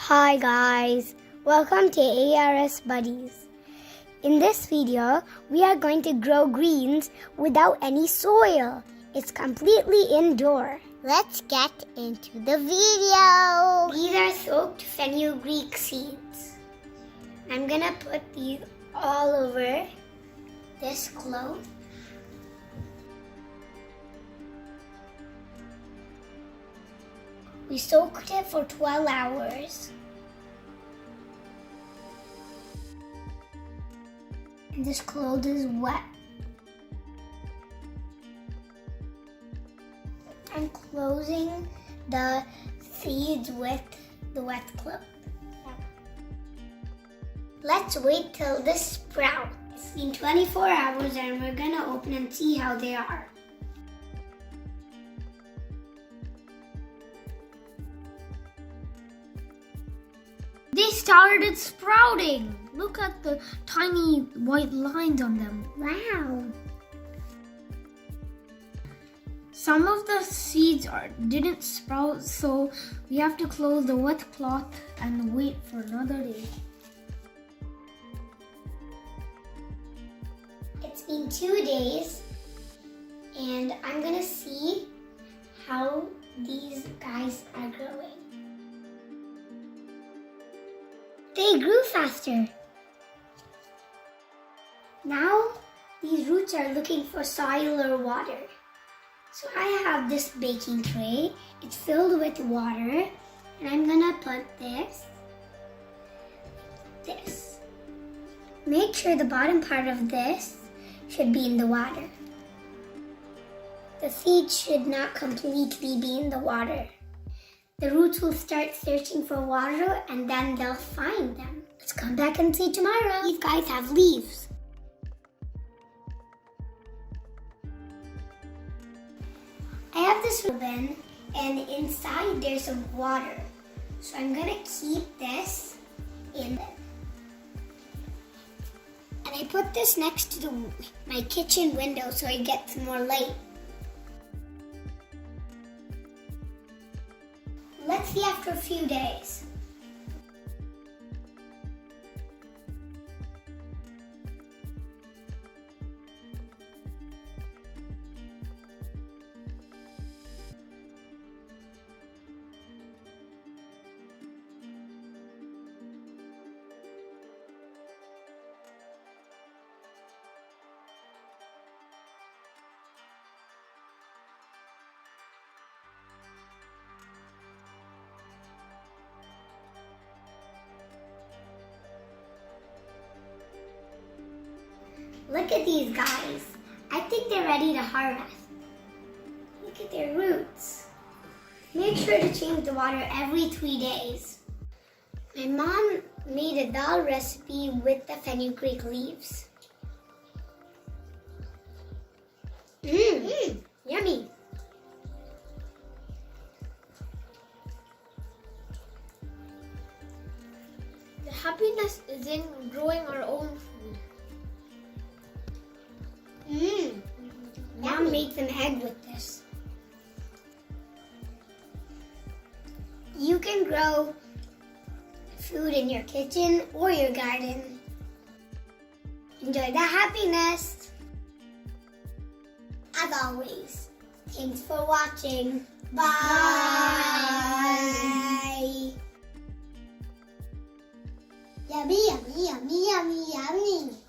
Hi guys, welcome to ARS Buddies. In this video, we are going to grow greens without any soil. It's completely indoor. Let's get into the video. These are soaked fenugreek seeds. I'm gonna put these all over this cloth. We soaked it for 12 hours. And this cloth is wet. I'm closing the seeds with the wet cloth. Let's wait till this sprouts. It's been 24 hours and we're gonna open and see how they are. They started sprouting. Look at the tiny white lines on them. Wow. Some of the seeds didn't sprout, so we have to close the wet cloth and wait for another day. It's been 2 days and I'm gonna see how these guys are growing. They grew faster. Now these roots are looking for soil or water. So I have this baking tray. It's filled with water and I'm gonna put this. Make sure the bottom part of this should be in the water. The seeds should not completely be in the water. The roots will start searching for water and then they'll find them. Let's come back and see tomorrow. These guys have leaves. I have this bin and inside there's some water. So I'm gonna keep this in there. And I put this next to my kitchen window so it gets more light. Let's see after a few days. Look at these guys. I think they're ready to harvest. Look at their roots. Make sure to change the water every 3 days. My mom made a dal recipe with the fenugreek leaves. Yummy. The happiness is in growing our own food. Mom made some egg with this. You can grow food in your kitchen or your garden. Enjoy the happiness. As always, thanks for watching. Bye. Yummy, yummy, yummy, yummy, yummy.